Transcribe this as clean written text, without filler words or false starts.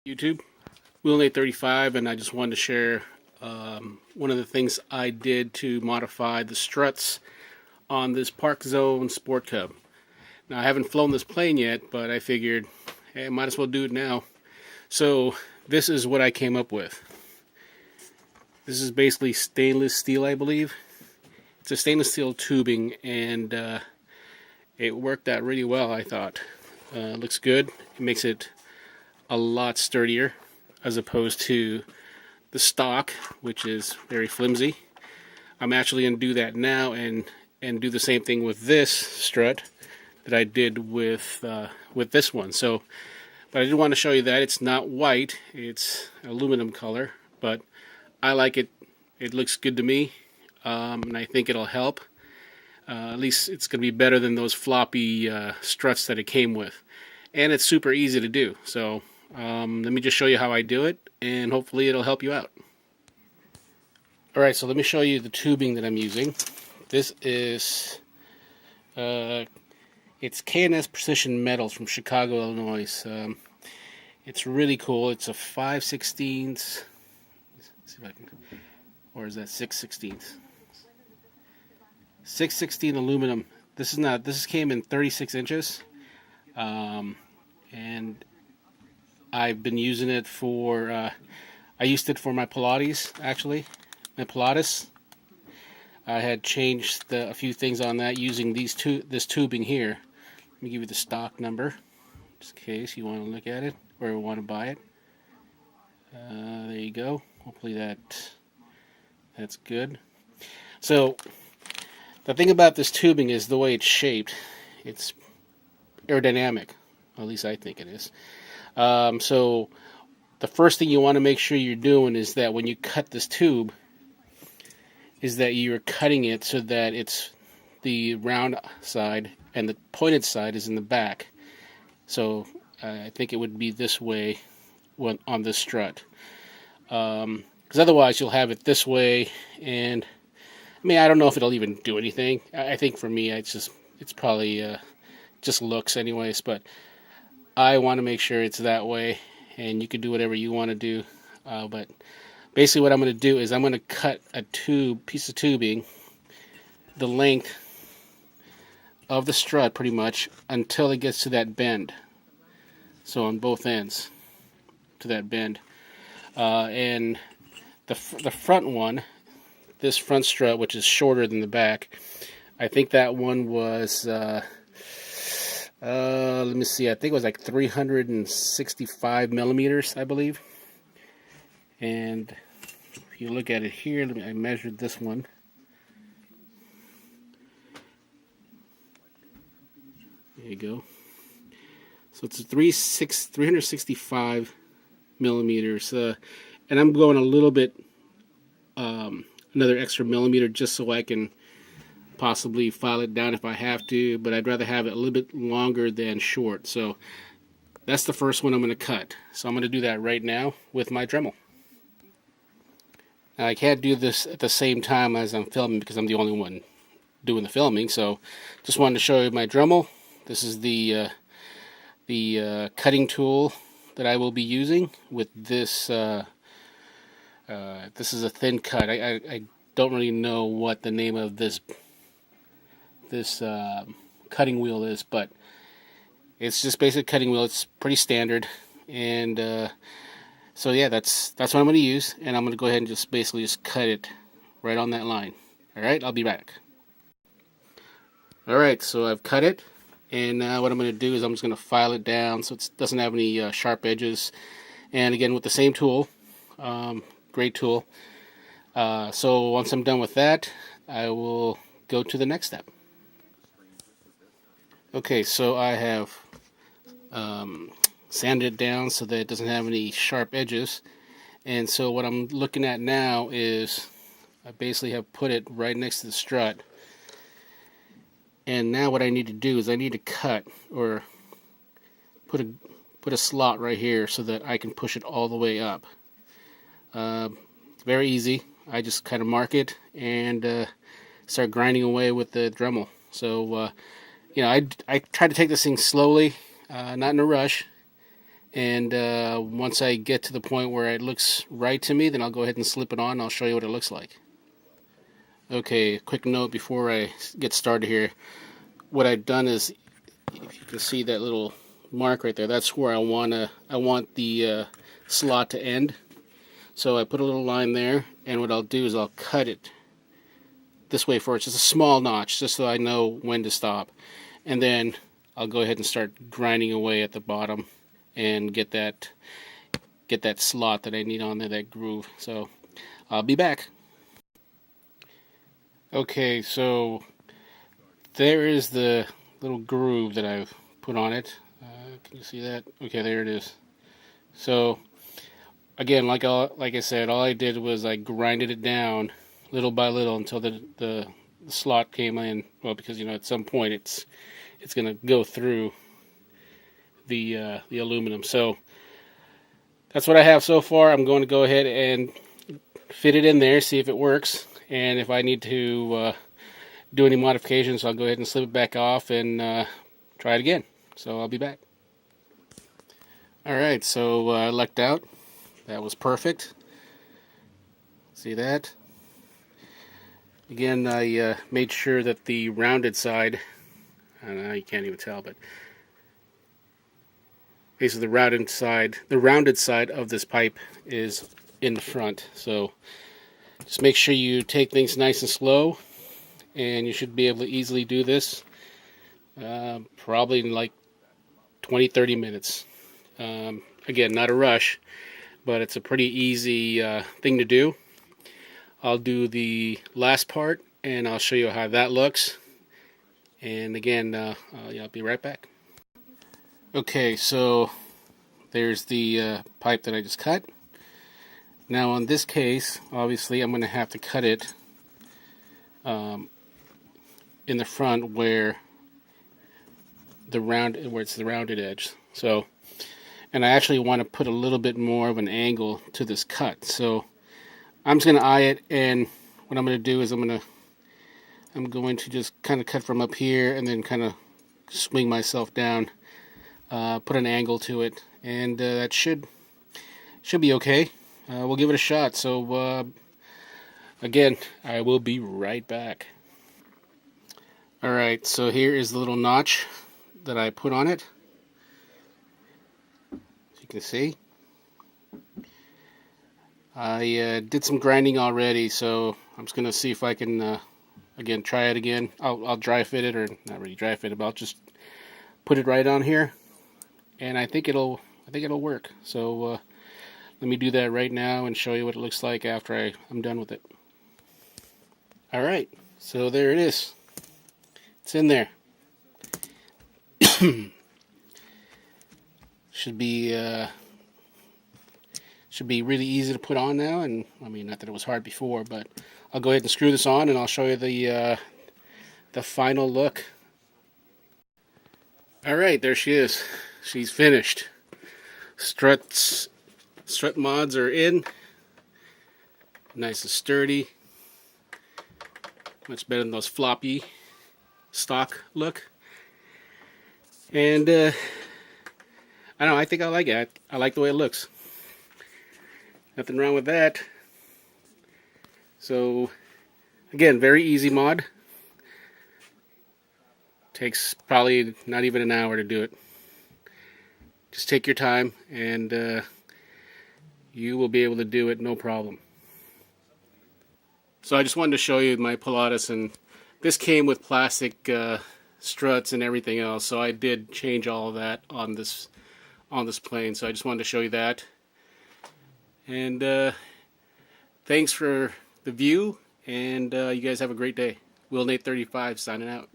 YouTube, Wheel835, and I just wanted to share one of the things I did to modify the struts on this Parkzone Sport Cub. Now, I haven't flown this plane yet, but I figured, hey, I might as well do it now. So this is what I came up with. This is basically stainless steel, I believe. It's a stainless steel tubing, and it worked out really well, I thought. It looks good. It makes it a lot sturdier as opposed to the stock, which is very flimsy. I'm actually going to do that now and do the same thing with this strut that I did with this one. So, but I did want to show you that it's not white; it's aluminum color. But I like it. It looks good to me, and I think it'll help. At least it's going to be better than those floppy struts that it came with, and it's super easy to do. So let me just show you how I do it, and hopefully it'll help you out. Alright, so let me show you the tubing that I'm using. This is it's K&S Precision Metals from Chicago, Illinois. It's really cool. It's a 5/16, see if I can, or is that 6/16? 6/16 aluminum. This came in 36 inches, and I've been using it for, I used it for my Pilates, actually. My Pilates. I had changed a few things on that using this tubing here. Let me give you the stock number, just in case you want to look at it or want to buy it. There you go. Hopefully that's good. So the thing about this tubing is the way it's shaped. It's aerodynamic. At least I think it is. So the first thing you want to make sure you're doing is that when you cut this tube, is that you're cutting it so that it's the round side and the pointed side is in the back. So I think it would be this way on this strut. Because otherwise you'll have it this way, and I mean, I don't know if it'll even do anything. I think for me it's probably just looks anyways, but I want to make sure it's that way, and you can do whatever you want to do. But basically what I'm going to do is I'm going to cut a piece of tubing the length of the strut pretty much until it gets to that bend. So on both ends to that bend. And the front one, this front strut, which is shorter than the back, I think that one was let me see, I think it was like 365 millimeters, I believe. And if you look at it here, I measured this one. There you go. So it's 365 millimeters. And I'm going a little bit, another extra millimeter just so I can possibly file it down if I have to, but I'd rather have it a little bit longer than short. So that's the first one I'm going to cut. So I'm going to do that right now with my Dremel. Now, I can't do this at the same time as I'm filming because I'm the only one doing the filming. So just wanted to show you my Dremel. This is the cutting tool that I will be using with this. This is a thin cut. I don't really know what the name of this cutting wheel is, but it's just basic cutting wheel. It's pretty standard, and so yeah, that's what I'm going to use, and I'm going to go ahead and just basically just cut it right on that line. Alright, I'll be back. Alright, so I've cut it, and now what I'm going to do is I'm just going to file it down so it doesn't have any sharp edges, and again with the same tool, great tool. So once I'm done with that, I will go to the next step. Okay, so I have sanded it down so that it doesn't have any sharp edges, and so what I'm looking at now is I basically have put it right next to the strut, and now what I need to do is I need to cut or put a slot right here so that I can push it all the way up. It's very easy. I just kind of mark it and start grinding away with the Dremel. So you know, I try to take this thing slowly, not in a rush, And once I get to the point where it looks right to me, then I'll go ahead and slip it on and I'll show you what it looks like. Okay, quick note before I get started here. What I've done is, if you can see that little mark right there, that's where I want the slot to end. So I put a little line there, and what I'll do is I'll cut it this way first, just a small notch, just so I know when to stop. And then I'll go ahead and start grinding away at the bottom and get that slot that I need on there, that groove. So I'll be back. Okay, so there is the little groove that I've put on it. Can you see that? Okay, there it is. So again, like I said, all I did was I grinded it down little by little until the slot came in. Well, because at some point it's going to go through the aluminum. So that's what I have so far. I'm going to go ahead and fit it in there, see if it works, and if I need to do any modifications, I'll go ahead and slip it back off and try it again. So I'll be back. Alright, so I lucked out. That was perfect. See that? Again, I made sure that the rounded side, I don't know, you can't even tell, but basically the rounded side of this pipe is in the front. So just make sure you take things nice and slow, and you should be able to easily do this probably in like 20-30 minutes. Again, not a rush, but it's a pretty easy thing to do. I'll do the last part and I'll show you how that looks, and again I'll be right back. Okay, so there's the pipe that I just cut. Now on this case, obviously I'm going to have to cut it in the front where it's the rounded edge. So, and I actually want to put a little bit more of an angle to this cut. So I'm just going to eye it, and what I'm going to do is I'm going to just kind of cut from up here and then kind of swing myself down, put an angle to it, and that should be okay. We'll give it a shot. So again, I will be right back. Alright, so here is the little notch that I put on it. As you can see, I did some grinding already, so I'm just going to see if I can again try it again. I'll dry fit it, or not really dry fit it, but I'll just put it right on here, and I think it'll work. So let me do that right now and show you what it looks like after I'm done with it. Alright, so there it is. It's in there. Should be really easy to put on now, and I mean, not that it was hard before, but I'll go ahead and screw this on and I'll show you the final look. Alright, there she is. She's finished. Strut mods are in. Nice and sturdy. Much better than those floppy stock look. And I don't know, I think I like it. I like the way it looks. Nothing wrong with that. So again, very easy mod. Takes probably not even an hour to do it. Just take your time, and you will be able to do it no problem. So I just wanted to show you my Pilatus, and this came with plastic struts and everything else, so I did change all of that on this plane. So I just wanted to show you that. And thanks for the view, and you guys have a great day. Will Nate 35 signing out.